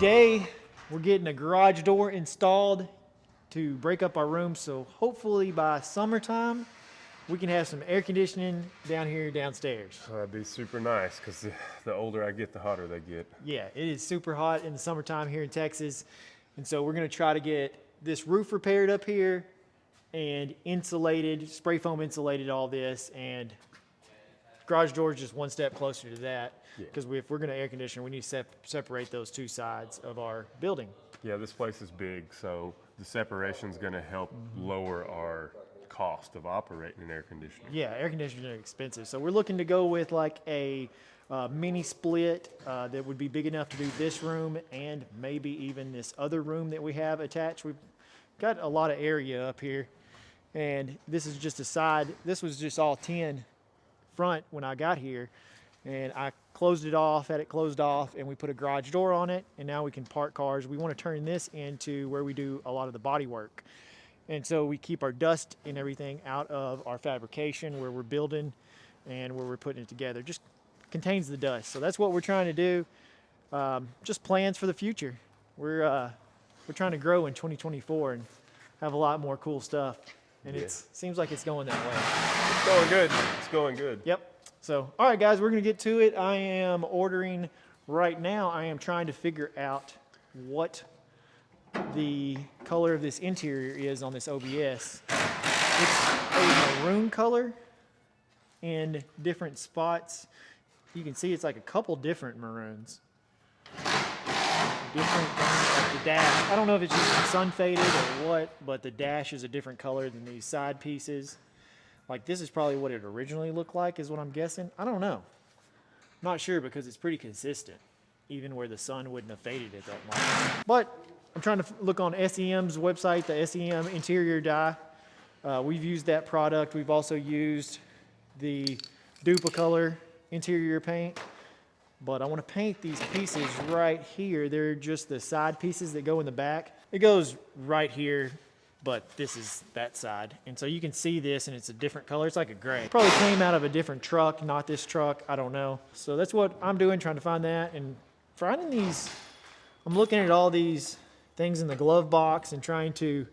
today we're getting a garage door installed to break up our room, so hopefully by summertime we can have some air conditioning down here downstairs. That'd be super nice, because the older I get, the hotter they get. Yeah, it is super hot in the summertime here in Texas, and so we're going to try to get this roof repaired up here and insulated, spray foam insulated all this, and garage door is just one step closer to that, because if we're going to air condition, we need to separate those two sides of our building. Yeah, this place is big, so the separation is going to help lower our cost of operating an air conditioner. Yeah, air conditioners are expensive, so we're looking to go with like a mini split that would be big enough to do this room and maybe even this other room that we have attached. We've got a lot of area up here, and this is just a side. This was just all tin front when I got here, and I closed it off, had it closed off, and we put a garage door on it, and now we can park cars. We want to turn this into where we do a lot of the body work, and so we keep our dust and everything out of our fabrication where we're building and where we're putting it together. Just contains the dust. So that's what we're trying to do. Just plans for the future. We're trying to grow in 2024 and have a lot more cool stuff, and it seems like it's going that way. It's going good. It's going good. Yep. So, all right, guys, we're going to get to it. I am ordering right now. I am trying to figure out what the color of this interior is on this OBS. It's a maroon color in different spots. You can see it's like a couple different maroons. Different like the dash. I don't know if it's just sun faded or what, but the dash is a different color than these side pieces. Like this is probably what it originally looked like, is what I'm guessing. I don't know. Not sure, because it's pretty consistent, even where the sun wouldn't have faded it that much. But I'm trying to look on SEM's website, the SEM interior dye. We've used that product. We've also used the Duplicolor interior paint. But I want to paint these pieces right here. They're just the side pieces that go in the back. It goes right here, but this is that side. And so you can see this, and it's a different color. It's like a gray. Probably came out of a different truck, not this truck. I don't know. So that's what I'm doing, trying to find that. And finding these, I'm looking at all these things in the glove box and trying to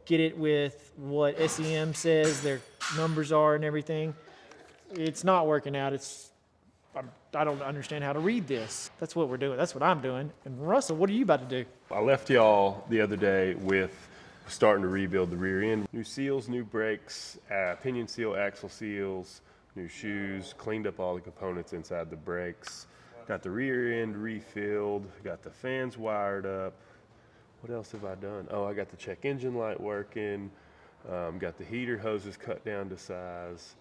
get it with what SEM says their numbers are and everything. It's not working out. I don't understand how to read this. That's what we're doing. That's what I'm doing. And Russell, what are you about to do? I left y'all the other day with starting to rebuild the rear end. New seals, new brakes, pinion seal, axle seals, new shoes, cleaned up all the components inside the brakes. Got the rear end refilled, got the fans wired up. What else have I done? Oh, I got the check engine light working, got the heater hoses cut down to size.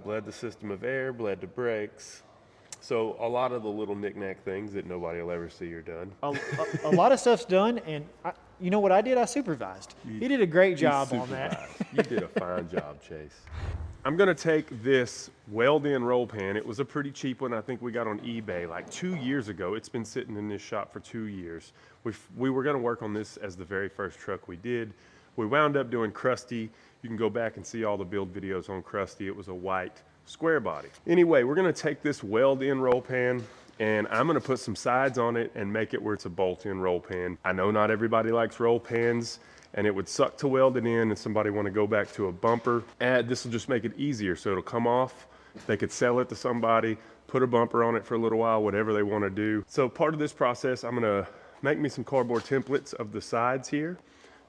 Bled the system of air, bled the brakes. So a lot of the little knick-knack things that nobody will ever see are done. A lot of stuff's done, and you know what I did? I supervised. He did a great job on that. You did a fine job, Chase. I'm gonna take this Weld-in roll pan. It was a pretty cheap one. I think we got on eBay like 2 years ago. It's been sitting in this shop for 2 years. We were gonna work on this as the very first truck we did. We wound up doing Krusty. You can go back and see all the build videos on Krusty. It was a white square body. Anyway, we're gonna take this Weld-in roll pan, and I'm gonna put some sides on it and make it where it's a bolt-in roll pan. I know not everybody likes roll pans, and it would suck to weld it in, and somebody wanna go back to a bumper. This will just make it easier, so it'll come off. They could sell it to somebody, put a bumper on it for a little while, whatever they wanna do. So part of this process, I'm gonna make me some cardboard templates of the sides here,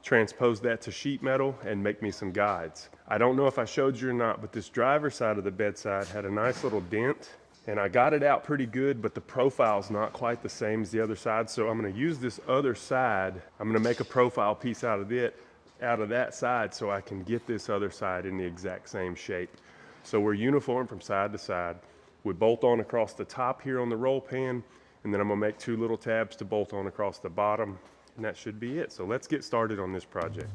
transpose that to sheet metal, and make me some guides. I don't know if I showed you or not, but this driver's side of the bedside had a nice little dent, and I got it out pretty good, but the profile's not quite the same as the other side, so I'm gonna use this other side. I'm gonna make a profile piece out of that side, so I can get this other side in the exact same shape. So we're uniform from side to side. We bolt on across the top here on the roll pan, and then I'm gonna make 2 little tabs to bolt on across the bottom. And that should be it. So let's get started on this project.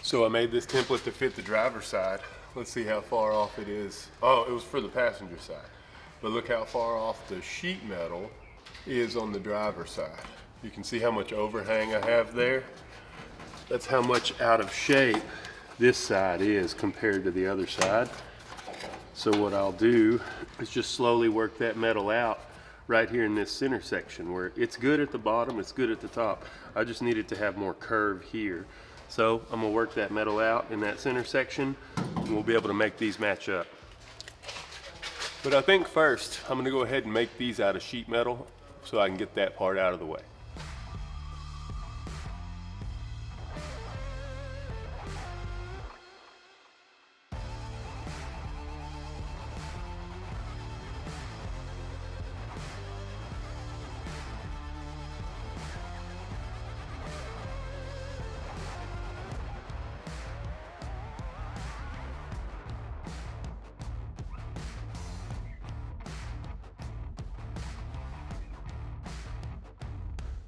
So I made this template to fit the driver's side. Let's see how far off it is. Oh, it was for the passenger side. But look how far off the sheet metal is on the driver's side. You can see how much overhang I have there. That's how much out of shape this side is compared to the other side. So what I'll do is just slowly work that metal out right here in this center section where it's good at the bottom, it's good at the top. I just need it to have more curve here. So I'm gonna work that metal out in that center section and we'll be able to make these match up. But I think first, I'm gonna go ahead and make these out of sheet metal so I can get that part out of the way.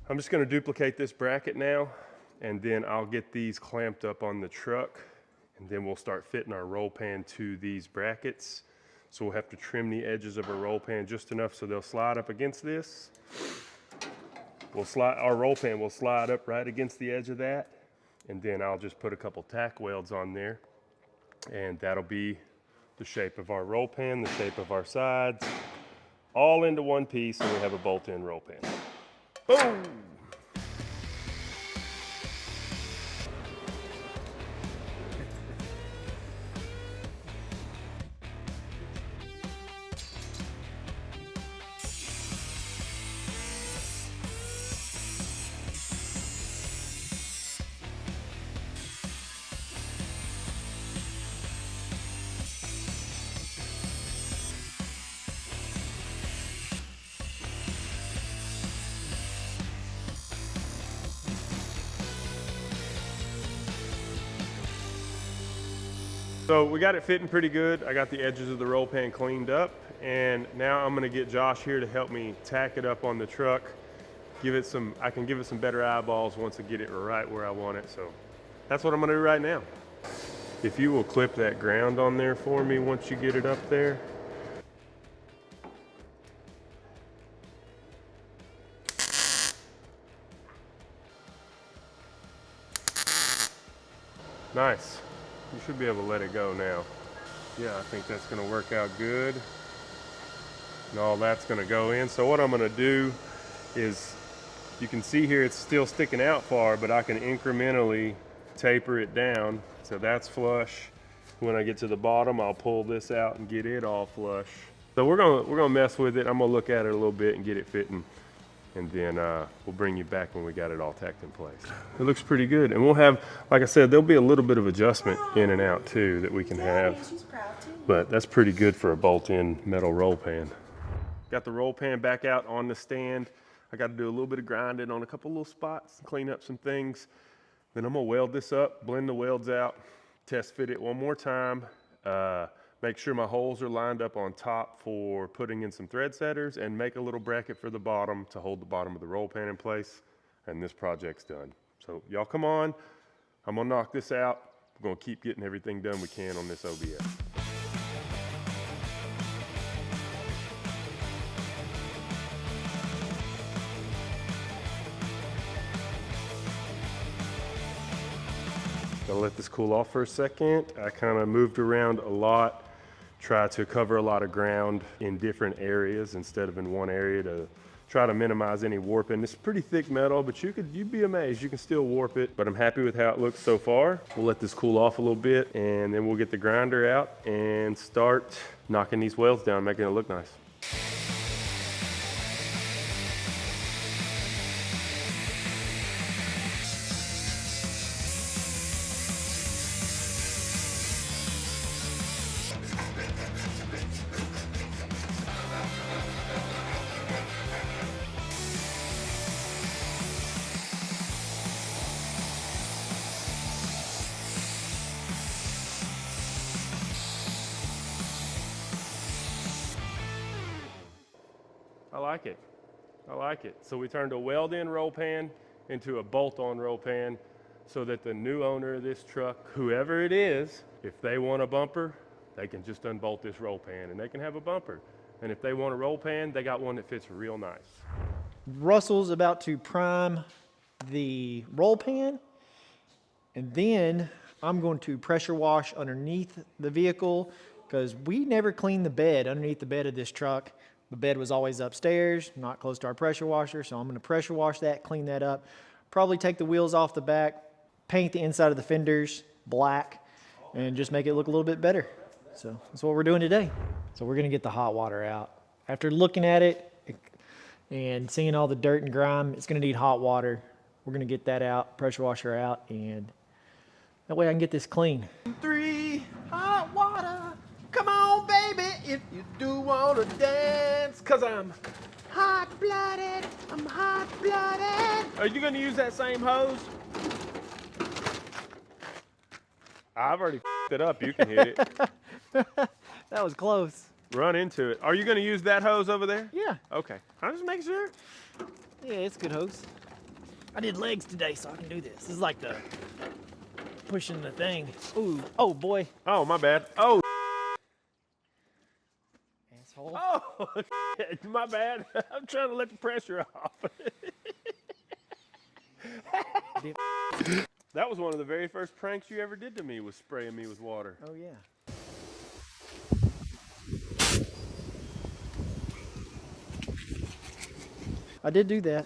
I'm just going to duplicate this bracket now, and then I'll get these clamped up on the truck, and then we'll start fitting our roll pan to these brackets. So we'll have to trim the edges of our roll pan just enough so they'll slide up against this. Our roll pan will slide up right against the edge of that, and then I'll just put a couple tack welds on there, and that'll be the shape of our roll pan, the shape of our sides, all into one piece, and we have a bolt-in roll pan. Boom! So we got it fitting pretty good. I got the edges of the roll pan cleaned up, and now I'm gonna get Josh here to help me tack it up on the truck. I can give it some better eyeballs once I get it right where I want it. So that's what I'm gonna do right now. If you will clip that ground on there for me once you get it up there. Nice. You should be able to let it go now. Yeah, I think that's gonna work out good. And all that's gonna go in. So what I'm gonna do is, you can see here it's still sticking out far, but I can incrementally taper it down. So that's flush. When I get to the bottom, I'll pull this out and get it all flush. So we're gonna mess with it. I'm gonna look at it a little bit and get it fitting. And then we'll bring you back when we got it all tacked in place. It looks pretty good. And we'll have, like I said, there'll be a little bit of adjustment in and out too that we can have. But that's pretty good for a bolt-in metal roll pan. Got the roll pan back out on the stand. I got to do a little bit of grinding on a couple little spots, clean up some things. Then I'm gonna weld this up, blend the welds out, test fit it one more time. Make sure my holes are lined up on top for putting in some thread setters, and make a little bracket for the bottom to hold the bottom of the roll pan in place. And this project's done. So y'all come on, I'm gonna knock this out. We're gonna keep getting everything done we can on this OBS. Gonna let this cool off for a second. I kind of moved around a lot. Try to cover a lot of ground in different areas instead of in one area to try to minimize any warping. It's pretty thick metal, but you'd be amazed. You can still warp it, but I'm happy with how it looks so far. We'll let this cool off a little bit, and then we'll get the grinder out and start knocking these welds down, making it look nice. I like it. I like it. So we turned a weld-in roll pan into a bolt-on roll pan so that the new owner of this truck, whoever it is, if they want a bumper, they can just unbolt this roll pan and they can have a bumper. And if they want a roll pan, they got one that fits real nice. Russell's about to prime the roll pan, and then I'm going to pressure wash underneath the vehicle because we never cleaned the bed underneath the bed of this truck. The bed was always upstairs, not close to our pressure washer, so I'm going to pressure wash that, clean that up, probably take the wheels off the back, paint the inside of the fenders black, and just make it look a little bit better. So that's what we're doing today. So we're going to get the hot water out. After looking at it and seeing all the dirt and grime, it's going to need hot water. We're going to get that out, pressure washer out, and that way I can get this clean. 3, hot water. Come on, baby, if you do want to dance, cause I'm hot-blooded, I'm hot-blooded. Are you gonna use that same hose? I've already f***ed it up, you can hit it. That was close. Run into it. Are you gonna use that hose over there? Yeah. Okay, I'll just make sure. Yeah, it's good hose. I did legs today, so I can do this. This is like the pushing the thing. Ooh, oh boy. Oh, my bad. Oh, Asshole. oh, my bad. I'm trying to let the pressure off. That was one of the very first pranks you ever did to me, was spraying me with water. Oh yeah. I did do that.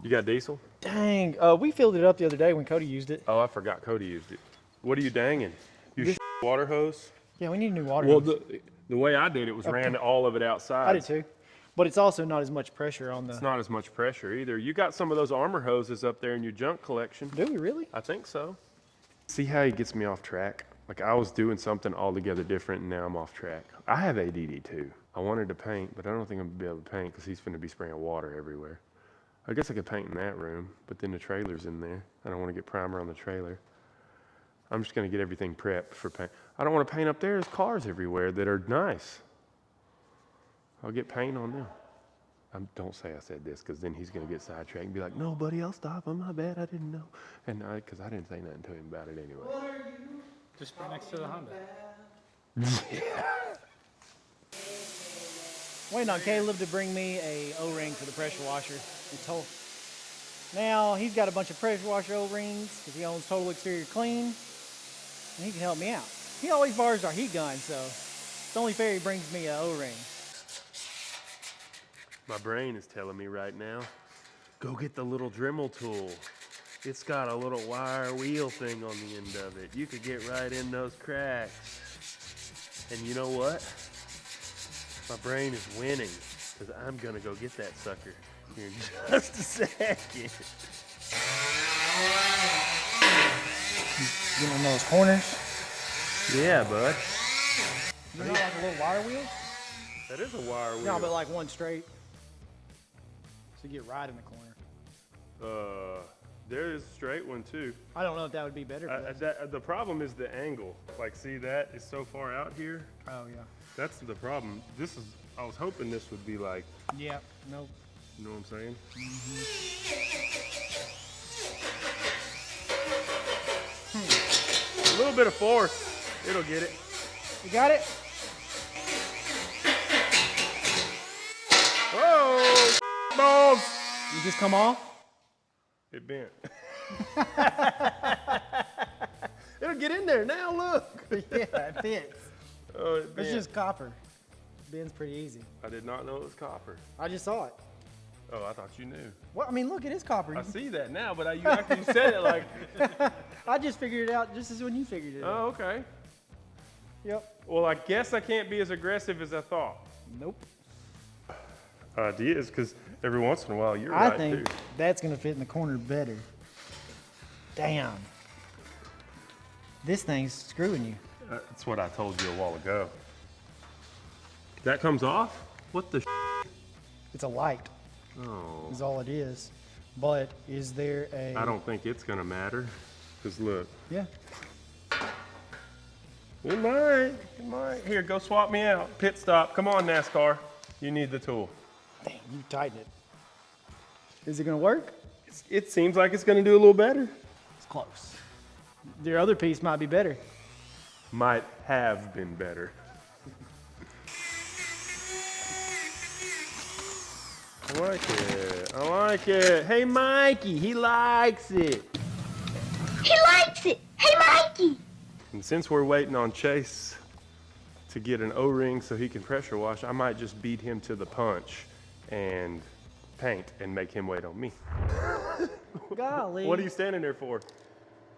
You got diesel? Dang, we filled it up the other day when Cody used it. Oh, I forgot Cody used it. What are you danging? You water hose? Yeah, we need a new water Well, hose. the way I did it was ran all of it outside. I did too. But it's also not as much pressure on the... It's not as much pressure either. You got some of those armor hoses up there in your junk collection. Do we really? I think so. See how he gets me off track? Like I was doing something altogether different and now I'm off track. I have ADD too. I wanted to paint, but I don't think I'm gonna be able to paint because he's finna be spraying water everywhere. I guess I could paint in that room, but then the trailer's in there. I don't want to get primer on the trailer. I'm just gonna get everything prepped for paint. I don't want to paint up there. There's cars everywhere that are nice. I'll get paint on them. Don't say I said this, because then he's going to get sidetracked and be like, no, buddy, I'll stop him. My bad, I didn't know. And because I didn't say nothing to him about it anyway. Just right next to the Honda. Waiting on Caleb to bring me a O-ring for the pressure washer. Now, he's got a bunch of pressure washer O-rings because he owns Total Exterior Clean, and he can help me out. He always borrows our heat gun, so it's only fair he brings me a O-ring. My brain is telling me right now, go get the little Dremel tool. It's got a little wire wheel thing on the end of it. You could get right in those cracks. And you know what? My brain is winning because I'm going to go get that sucker here in just a second. Get on those corners. Yeah, bud. You know, like a little wire wheel? That is a wire wheel. No, but like one straight. So you get right in the corner. There is a straight one too. I don't know if that would be better for that. The problem is the angle. Like, see, that is so far out here. Oh, yeah. That's the problem. I was hoping this would be like, Yeah, nope. you know what I'm saying? A little bit of force, it'll get it. You got it? Whoa, balls! You just come off? It bent. It'll get in there now, look. Yeah, it fits. Oh, it bent. It's just copper. Bends pretty easy. I did not know it was copper. I just saw it. Oh, I thought you knew. Well, I mean, look, it is copper. I see that now, but after you said it, like, I just figured it out just as when you figured it out. oh, okay. Yep. Well, I guess I can't be as aggressive as I thought. Nope. Ideas, because every once in a while you're I right think too. that's going to fit in the corner better. Damn. This thing's screwing you. That's what I told you a while ago. That comes off? What the It's a light, Oh. is all it is. But is there a... I don't think it's going to matter. Because look. Yeah. It might. It might. Here, go swap me out. Pit stop. Come on, NASCAR. You need the tool. Dang, you tighten it. Is it going to work? It seems like it's going to do a little better. It's close. Your other piece might be better. Might have been better. I like it. I like it. Hey, Mikey, he likes it. He likes it. Hey, Mikey. And since we're waiting on Chase to get an O-ring so he can pressure wash, I might just beat him to the punch and paint and make him wait on me. Golly. What are you standing there for?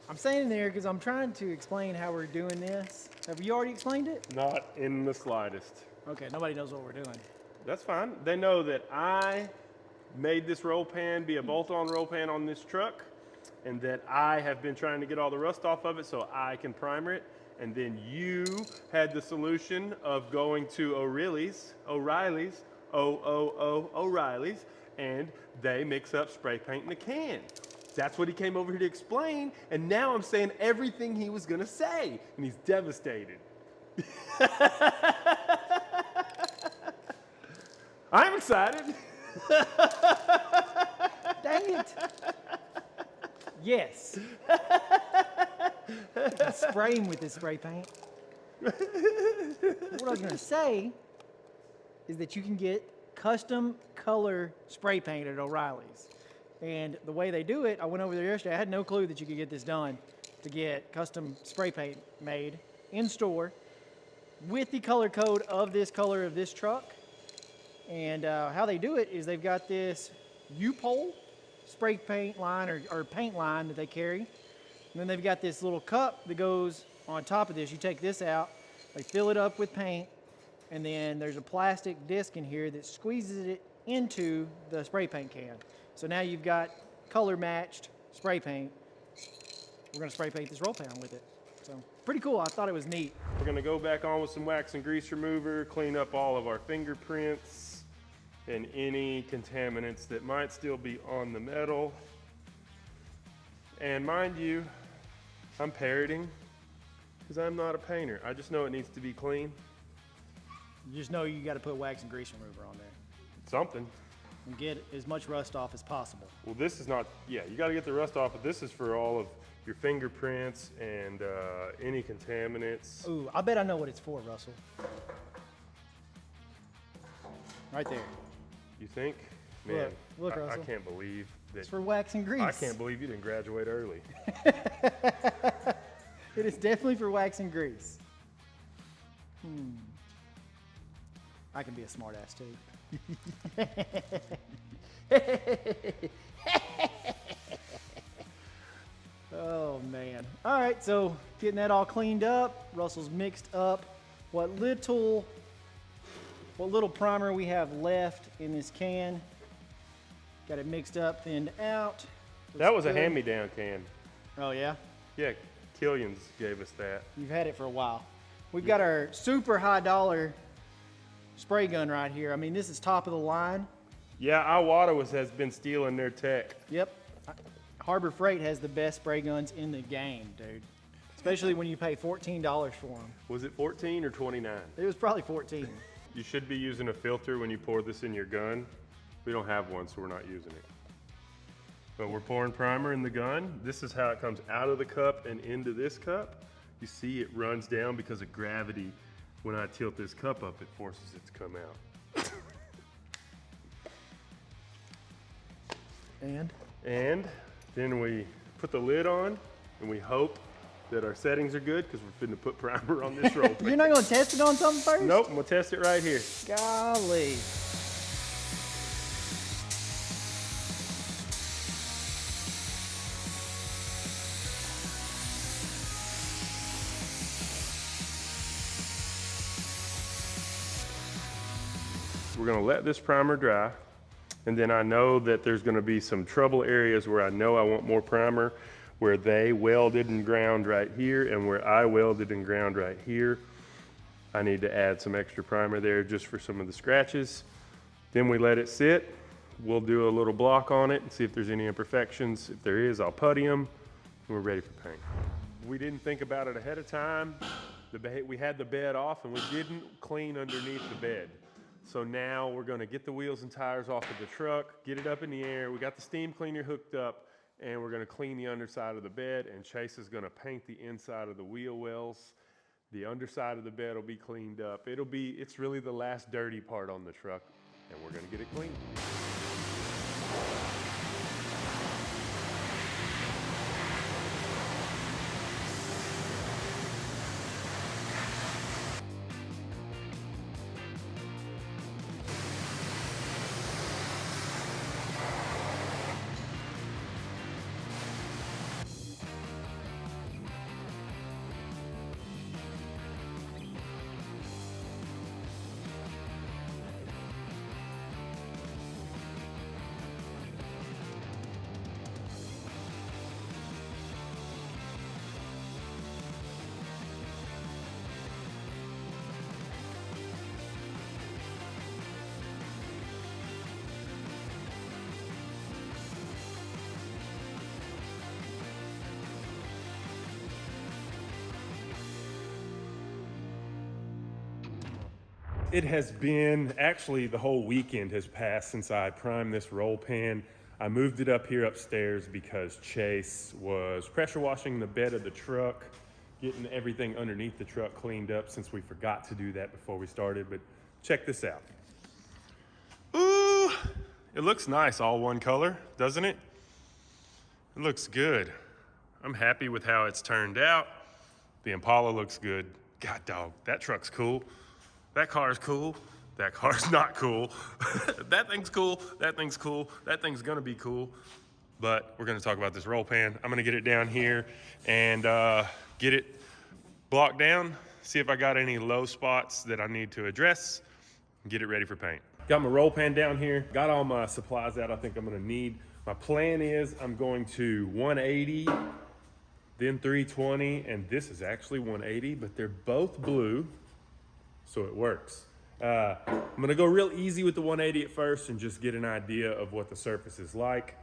I'm standing there because I'm trying to explain how we're doing this. Have you already explained it? Not in the slightest. Okay, nobody knows what we're doing. That's fine. They know that I made this roll pan be a bolt-on roll pan on this truck, and that I have been trying to get all the rust off of it so I can primer it. And then you had the solution of going to O'Reilly's, O'Reilly's, and they mix up spray paint in the can. That's what he came over here to explain, and now I'm saying everything he was gonna say, and he's devastated. I'm excited. Dang it. Yes. Spray him with this spray paint. What I was going to say is that you can get custom color spray paint at O'Reilly's. And the way they do it, I went over there yesterday. I had no clue that you could get this done, to get custom spray paint made in store with the color code of this color of this truck. And how they do it is they've got this U-pole spray paint line or paint line that they carry. And then they've got this little cup that goes on top of this. You take this out, they fill it up with paint, and then there's a plastic disc in here that squeezes it into the spray paint can. So now you've got color matched spray paint. We're gonna spray paint this roll pan with it. So pretty cool. I thought it was neat. We're gonna go back on with some wax and grease remover, clean up all of our fingerprints and any contaminants that might still be on the metal. And mind you, I'm parroting because I'm not a painter. I just know it needs to be clean. You just know you got to put wax and grease remover on there Something. and get as much rust off as possible. Well, this is not, yeah, you gotta get the rust off, but this is for all of your fingerprints and any contaminants. Ooh, I bet I know what it's for, Russell. Right there. You think? Man, Look, I Russell. can't believe that. It's for wax and grease. I can't believe you didn't graduate early. It is definitely for wax and grease. I can be a smart ass too. Oh man. All right, so getting that all cleaned up. Russell's mixed up what little primer we have left in this can. Got it mixed up, thinned out. That was a good. hand-me-down can. Oh yeah? Yeah, Killian's gave us that. You've had it for a while. We've got our super high dollar spray gun right here. I mean, this is top of the line. Yeah, Iwata has been stealing their tech. Yep. Harbor Freight has the best spray guns in the game, dude. Especially when you pay $14 for them. Was it 14 or 29? It was probably 14. You should be using a filter when you pour this in your gun. We don't have one, so we're not using it. But we're pouring primer in the gun. This is how it comes out of the cup and into this cup. You see it runs down because of gravity. When I tilt this cup up, it forces it to come out. And then we put the lid on and we hope that our settings are good because we're finna put primer on this roll. You're not gonna test it on something first? Nope, I'm gonna test it right here. Golly. We're gonna let this primer dry, and then I know that there's gonna be some trouble areas where I know I want more primer, where they welded and ground right here, and where I welded and ground right here. I need to add some extra primer there just for some of the scratches. Then we let it sit. We'll do a little block on it and see if there's any imperfections. If there is, I'll putty them, and we're ready for paint. We didn't think about it ahead of time. We had the bed off, and we didn't clean underneath the bed. So now we're gonna get the wheels and tires off of the truck, get it up in the air. We got the steam cleaner hooked up, and we're gonna clean the underside of the bed, and Chase is gonna paint the inside of the wheel wells. The underside of the bed will be cleaned up. It's really the last dirty part on the truck, and we're gonna get it clean. It has been, actually the whole weekend has passed since I primed this roll pan. I moved it up here upstairs because Chase was pressure washing the bed of the truck, getting everything underneath the truck cleaned up since we forgot to do that before we started, but check this out. Ooh, it looks nice, all one color, doesn't it? It looks good. I'm happy with how it's turned out. The Impala looks good. God dog, that truck's cool. That car's cool. That car's not cool. That thing's cool. That thing's cool. That thing's gonna be cool. But we're gonna talk about this roll pan. I'm gonna get it down here and get it blocked down, see if I got any low spots that I need to address, and get it ready for paint. Got my roll pan down here. Got all my supplies out I think I'm gonna need. My plan is I'm going to 180, then 320, and this is actually 180, but they're both blue, so it works. I'm gonna go real easy with the 180 at first and just get an idea of what the surface is like.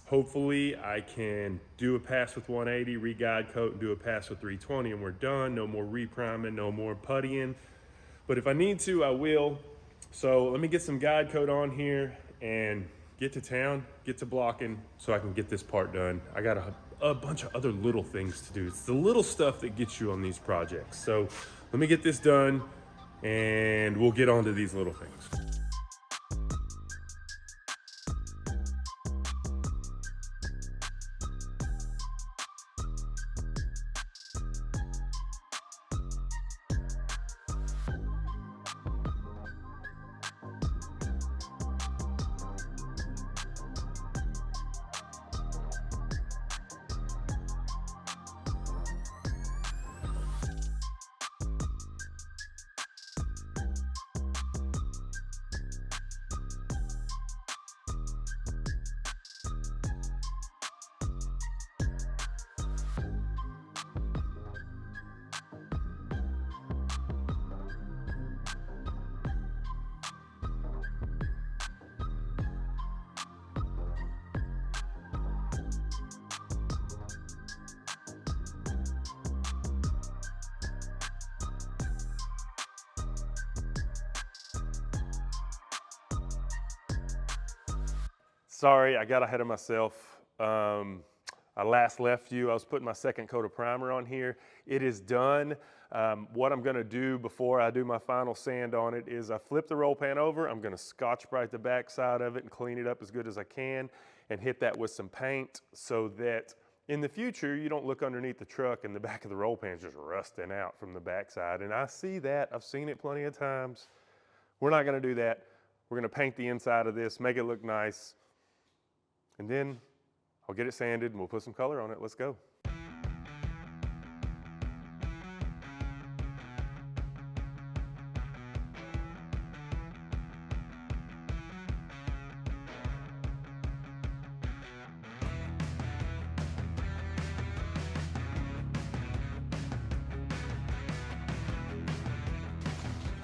Hopefully I can do a pass with 180, re-guide coat, and do a pass with 320, and we're done. No more re-priming, no more puttying. But if I need to, I will. So let me get some guide coat on here and get to town, get to blocking so I can get this part done. I got a bunch of other little things to do. It's the little stuff that gets you on these projects. So let me get this done and we'll get on to these little things. Sorry, I got ahead of myself. I last left you. I was putting my second coat of primer on here. It is done. What I'm gonna do before I do my final sand on it is I flip the roll pan over. I'm gonna Scotch-Brite the back side of it and clean it up as good as I can and hit that with some paint so that in the future you don't look underneath the truck and the back of the roll pan is just rusting out from the backside. And I see that. I've seen it plenty of times. We're not gonna do that. We're gonna paint the inside of this, make it look nice. And then I'll get it sanded and we'll put some color on it. Let's go.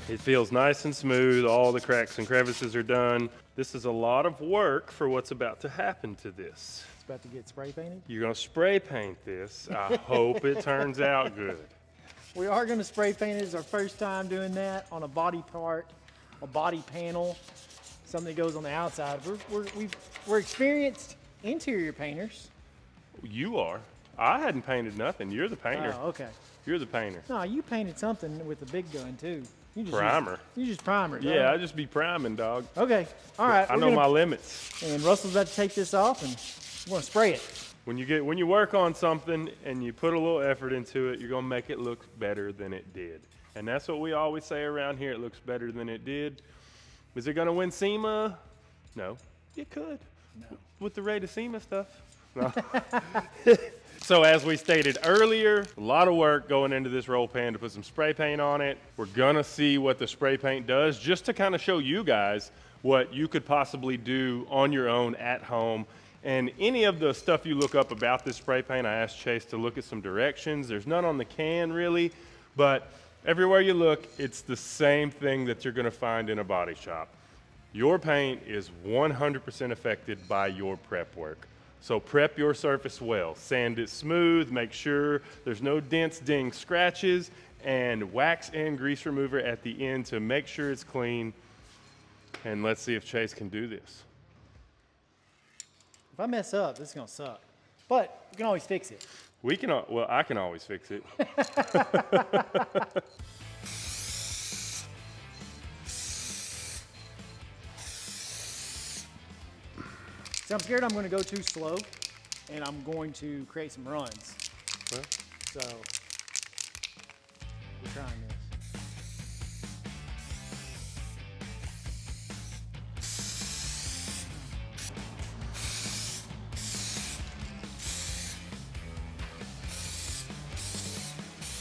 It feels nice and smooth. All the cracks and crevices are done. This is a lot of work for what's about to happen to this. It's about to get spray painted. You're gonna spray paint this. I hope it turns out good. We are going to spray paint it. It's our first time doing that on a body part, a body panel, something that goes on the outside. We're experienced interior painters. You are. I hadn't painted nothing. You're the painter. Oh, okay. You're the painter. No, you painted something with the big gun too. You just Primer. You just primer. Yeah, I just be priming, dog. Okay. All right. I know my limits. And Russell's about to take this off, and we're gonna spray it. When you work on something and you put a little effort into it, you're gonna make it look better than it did. And that's what we always say around here. It looks better than it did. Is it gonna win SEMA? No. It could. No. With the rate of SEMA stuff. No. So as we stated earlier, a lot of work going into this roll pan to put some spray paint on it. We're gonna see what the spray paint does just to kind of show you guys what you could possibly do on your own at home. And any of the stuff you look up about this spray paint, I asked Chase to look at some directions. There's none on the can really, but everywhere you look, it's the same thing that you're gonna find in a body shop. Your paint is 100% affected by your prep work. So prep your surface well, sand it smooth, make sure there's no dents, dings, scratches, and wax and grease remover at the end to make sure it's clean. And let's see if Chase can do this. If I mess up, this is gonna suck. But we can always fix it. We can, well, I can always fix it. So I'm scared I'm going to go too slow, and I'm going to create some runs. Well. So we're trying this.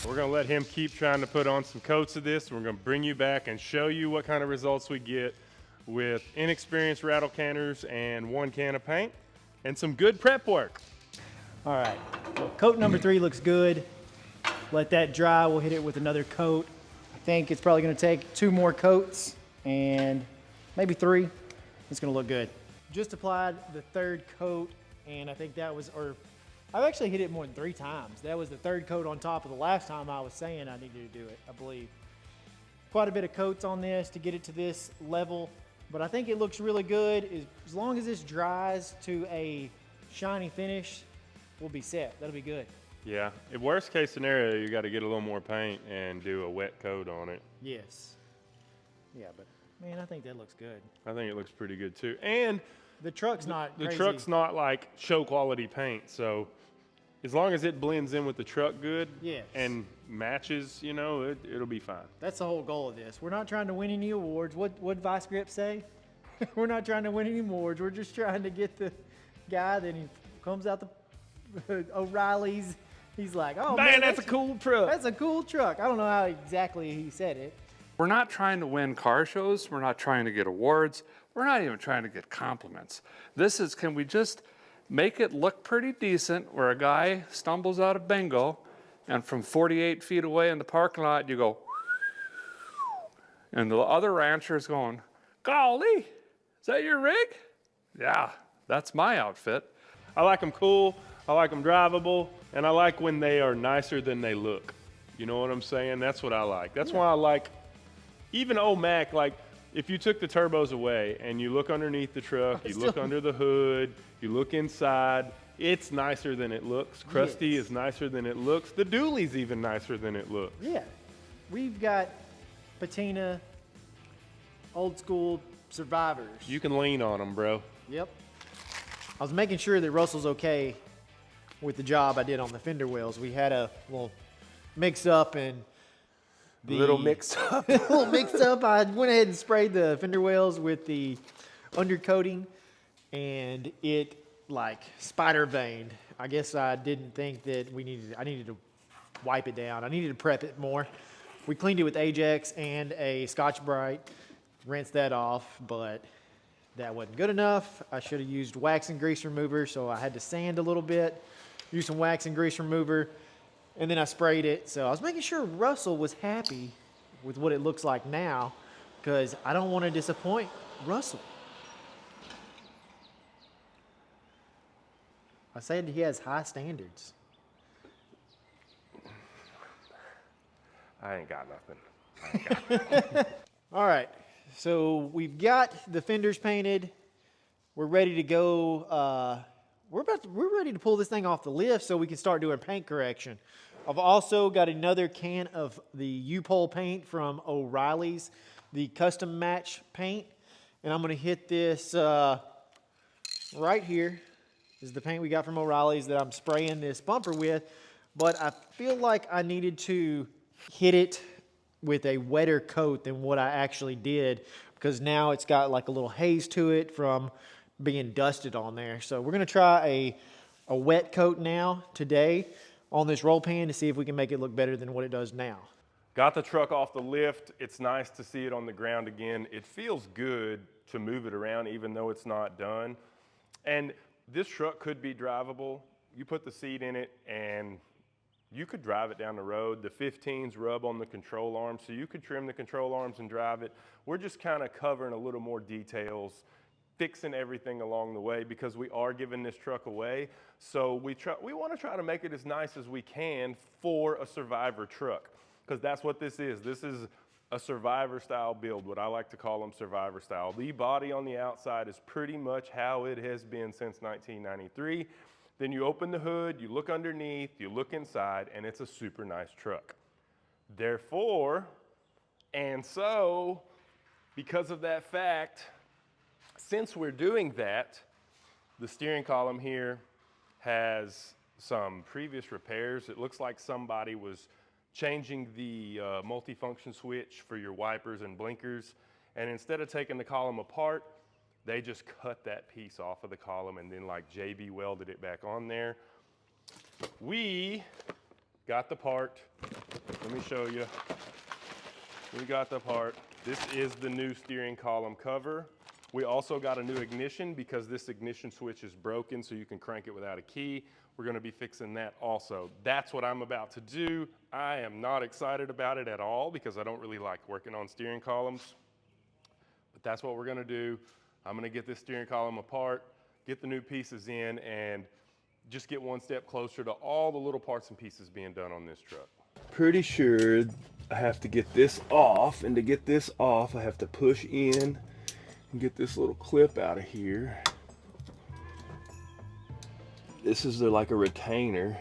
We're gonna let him keep trying to put on some coats of this. We're gonna bring you back and show you what kind of results we get with inexperienced rattle canners and 1 can of paint and some good prep work. All right, well, coat number 3 looks good. Let that dry, we'll hit it with another coat. I think it's probably gonna take 2 more coats and maybe 3. It's gonna look good. Just applied the 3rd coat, and I think that was, or I've actually hit it more than 3 times. That was the 3rd coat on top of the last time I was saying I needed to do it, I believe. Quite a bit of coats on this to get it to this level, but I think it looks really good. As long as this dries to a shiny finish, we'll be set. That'll be good. Yeah, in worst case scenario, you gotta get a little more paint and do a wet coat on it. Yes. Yeah, but man, I think that looks good. I think it looks pretty good too. And The truck's not the crazy. truck's not like show quality paint, so as long as it blends in with the truck good Yes. and matches, you know, it'll be fine. That's the whole goal of this. We're not trying to win any awards. What Vice Grip say? We're not trying to win any awards. We're just trying to get the guy that he comes out the O'Reilly's. He's like, oh Man, that's a cool truck. That's a cool truck. I don't know how exactly he said it. We're not trying to win car shows. We're not trying to get awards. We're not even trying to get compliments. This is, can we just make it look pretty decent where a guy stumbles out of bingo and from 48 feet away in the parking lot, you go, and the other rancher is going, golly, is that your rig? Yeah, that's my outfit. I like them cool, I like them drivable, and I like when they are nicer than they look. You know what I'm saying? That's what I like. That's why I like, even old Mac, like if you took the turbos away and you look underneath the truck, you look under the hood, you look inside, it's nicer than it looks. Krusty is nicer than it looks. The dually's even nicer than it looks. Yeah. We've got patina, old school survivors. You can lean on them, bro. Yep. I was making sure that Russell's okay with the job I did on the fender wells. We had a little mix up and Little mixed up. little mixed up. I went ahead and sprayed the fender wells with the undercoating, and it like spider veined. I guess I didn't think that I needed to wipe it down. I needed to prep it more. We cleaned it with Ajax and a Scotch-Brite, rinsed that off, but that wasn't good enough. I should have used wax and grease remover, so I had to sand a little bit, use some wax and grease remover, and then I sprayed it. So I was making sure Russell was happy with what it looks like now, because I don't want to disappoint Russell. I said he has high standards. I ain't got nothing. All right, so we've got the fenders painted. We're ready to go. We're ready to pull this thing off the lift so we can start doing paint correction. I've also got another can of the U-Pole paint from O'Reilly's, the custom match paint. And I'm gonna hit this right here. This is the paint we got from O'Reilly's that I'm spraying this bumper with. But I feel like I needed to hit it with a wetter coat than what I actually did, because now it's got like a little haze to it from being dusted on there. So we're gonna try a wet coat now today on this roll pan to see if we can make it look better than what it does now. Got the truck off the lift. It's nice to see it on the ground again. It feels good to move it around even though it's not done. And this truck could be drivable. You put the seat in it and you could drive it down the road. The 15s rub on the control arms, so you could trim the control arms and drive it. We're just kind of covering a little more details, fixing everything along the way because we are giving this truck away. So we want to try to make it as nice as we can for a survivor truck, because that's what this is. This is a survivor style build, what I like to call them survivor style. The body on the outside is pretty much how it has been since 1993. Then you open the hood, you look underneath, you look inside, and it's a super nice truck. Therefore, and so, because of that fact, since we're doing that, the steering column here has some previous repairs. It looks like somebody was changing the multifunction switch for your wipers and blinkers, and instead of taking the column apart, they just cut that piece off of the column and then like JB welded it back on there. We got the part. Let me show you. We got the part. This is the new steering column cover. We also got a new ignition because this ignition switch is broken, so you can crank it without a key. We're gonna be fixing that also. That's what I'm about to do. I am not excited about it at all because I don't really like working on steering columns, but that's what we're gonna do. I'm gonna get this steering column apart, get the new pieces in, and just get one step closer to all the little parts and pieces being done on this truck. Pretty sure I have to get this off, and to get this off, I have to push in and get this little clip out of here. This is like a retainer.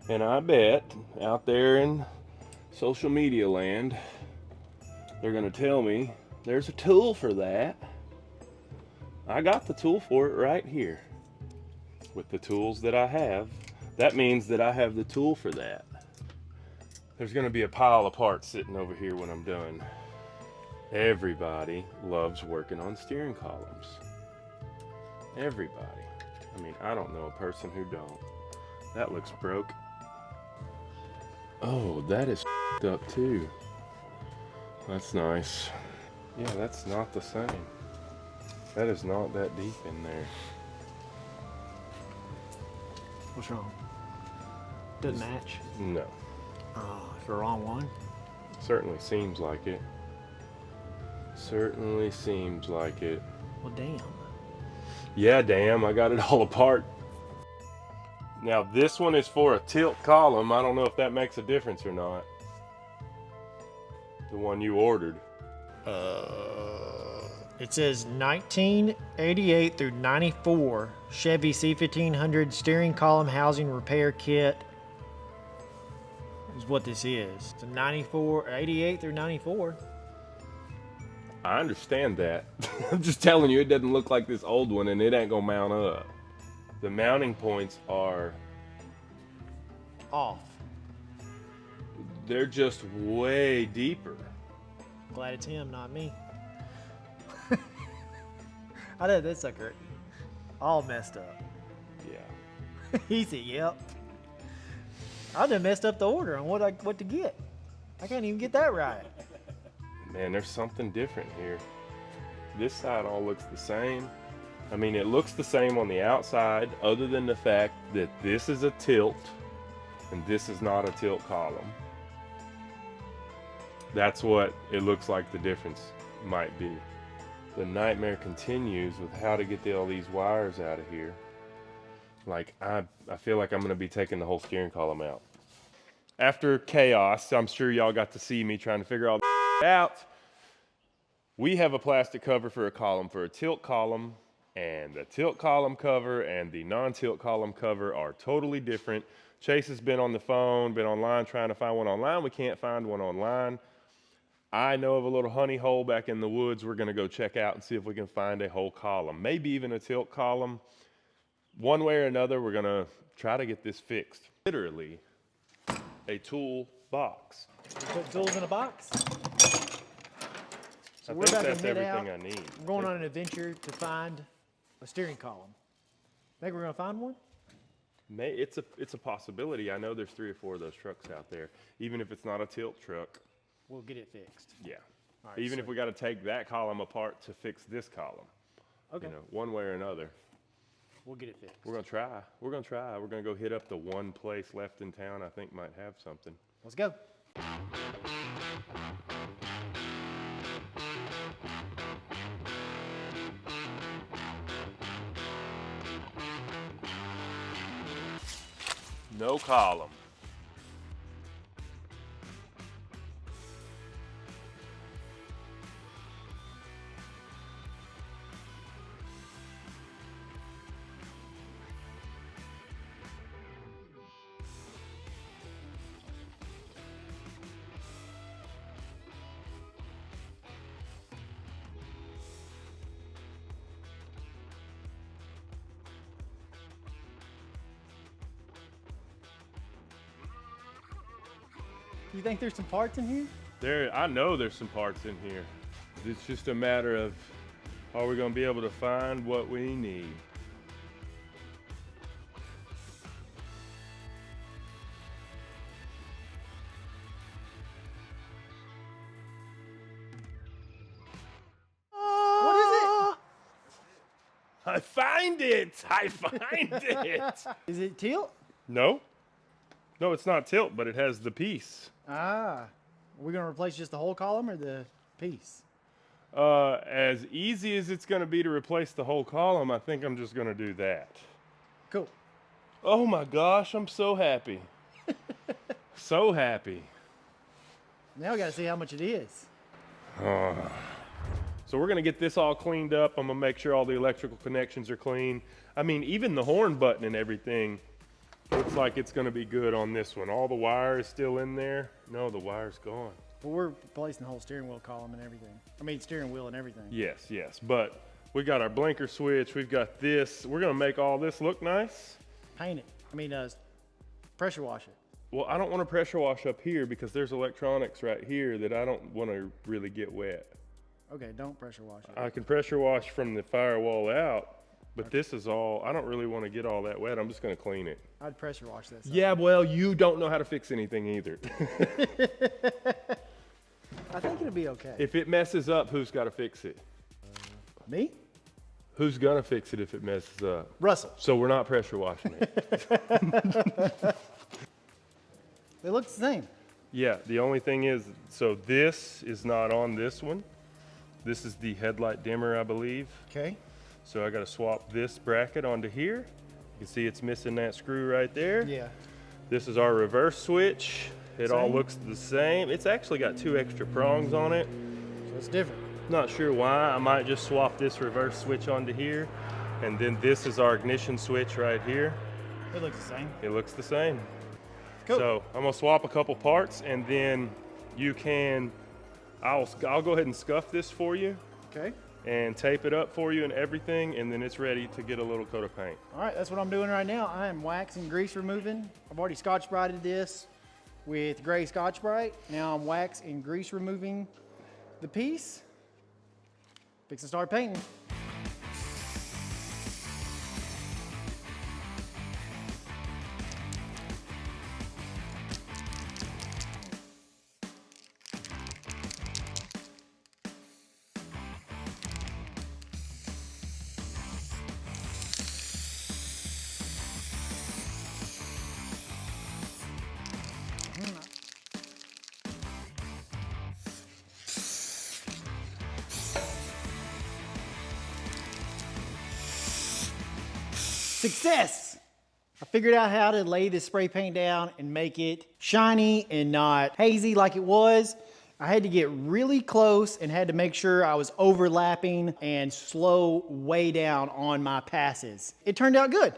And I bet out there in social media land, they're gonna tell me there's a tool for that. I got the tool for it right here. With the tools that I have, that means that I have the tool for that. There's gonna be a pile of parts sitting over here when I'm done. Everybody loves working on steering columns. Everybody. I mean, I don't know a person who don't. That looks broke. Oh, that is up too. That's nice. Yeah, that's not the same. That is not that deep in there. What's wrong? Doesn't match? No. Oh, it's the wrong one? Certainly seems like it. Certainly seems like it. Well, damn. Yeah, damn, I got it all apart. Now this one is for a tilt column. I don't know if that makes a difference or not. The one you ordered. It says 1988 through 94 Chevy C1500 steering column housing repair kit is what this is. It's a 88 through 94. I understand that. I'm just telling you, it doesn't look like this old one, and it ain't gonna mount up. The mounting points are Off. they're just way deeper. Glad it's him, not me. I did that sucker all messed up. Yeah. He said, yep. I done messed up the order on what to get. I can't even get that right. Man, there's something different here. This side all looks the same. I mean, it looks the same on the outside, other than the fact that this is a tilt and this is not a tilt column. That's what it looks like the difference might be. The nightmare continues with how to get all these wires out of here. Like, I feel like I'm gonna be taking the whole steering column out. After chaos, I'm sure y'all got to see me trying to figure all that out. We have a plastic cover for a column, for a tilt column, and the tilt column cover and the non-tilt column cover are totally different. Chase has been on the phone, been online trying to find one online. We can't find one online. I know of a little honey hole back in the woods we're gonna go check out and see if we can find a whole column, maybe even a tilt column. One way or another, we're gonna try to get this fixed. Literally a tool box. We put tools in a box. So I we're think about that's to head everything out. I need. We're going on an adventure to find a steering column. Think we're gonna find one? It's a possibility. I know there's 3 or 4 of those trucks out there. Even if it's not a tilt truck, We'll get it fixed. yeah. All right, Even if sweet. we got to take that column apart to fix this column, Okay, you know, one way or another. we'll get it fixed. We're gonna try. We're gonna try. We're gonna go hit up the one place left in town I think might have something. Let's go. No column. You think there's some parts in here? I know there's some parts in here. It's just a matter of, are we gonna be able to find what we need? What is it? I find it! I find it! Is it tilt? No. No, it's not tilt, but it has the piece. Ah, are we gonna replace just the whole column or the piece? As easy as it's gonna be to replace the whole column, I think I'm just gonna do that. Cool. Oh my gosh, I'm so happy. So happy. Now we gotta see how much it is. So we're gonna get this all cleaned up. I'm gonna make sure all the electrical connections are clean. I mean, even the horn button and everything looks like it's gonna be good on this one. All the wire is still in there. No, the wire's gone. But we're replacing the whole steering wheel column and everything. I mean, steering wheel and everything. Yes, yes, but we got our blinker switch. We've got this. We're gonna make all this look nice. Paint it. I mean, pressure wash it. Well, I don't want to pressure wash up here because there's electronics right here that I don't want to really get wet. Okay, don't pressure wash it. I can pressure wash from the firewall out, but this is all, I don't really want to get all that wet. I'm just going to clean it. I'd pressure wash this. Yeah, well, you don't know how to fix anything either. I think it'll be okay. If it messes up, who's got to fix it? Me? Who's going to fix it if it messes up? Russell. So we're not pressure washing it. They look the same. Yeah, the only thing is, so this is not on this one. This is the headlight dimmer, I believe. Okay. So I got to swap this bracket onto here. You can see it's missing that screw right there. Yeah. This is our reverse switch. It all Same? looks the same. It's actually got 2 extra prongs on it. So it's different. Not sure why. I might just swap this reverse switch onto here. And then this is our ignition switch right here. It looks the same. It looks the same. Cool. So I'm gonna swap a couple parts and then you can, I'll go ahead and scuff this for you Okay. and tape it up for you and everything, and then it's ready to get a little coat of paint. All right, that's what I'm doing right now. I am wax and grease removing. I've already Scotch-Brighted this with gray Scotch-Brite. Now I'm wax and grease removing the piece. Fix and start painting. Success! I figured out how to lay this spray paint down and make it shiny and not hazy like it was. I had to get really close and had to make sure I was overlapping and slow way down on my passes. It turned out good.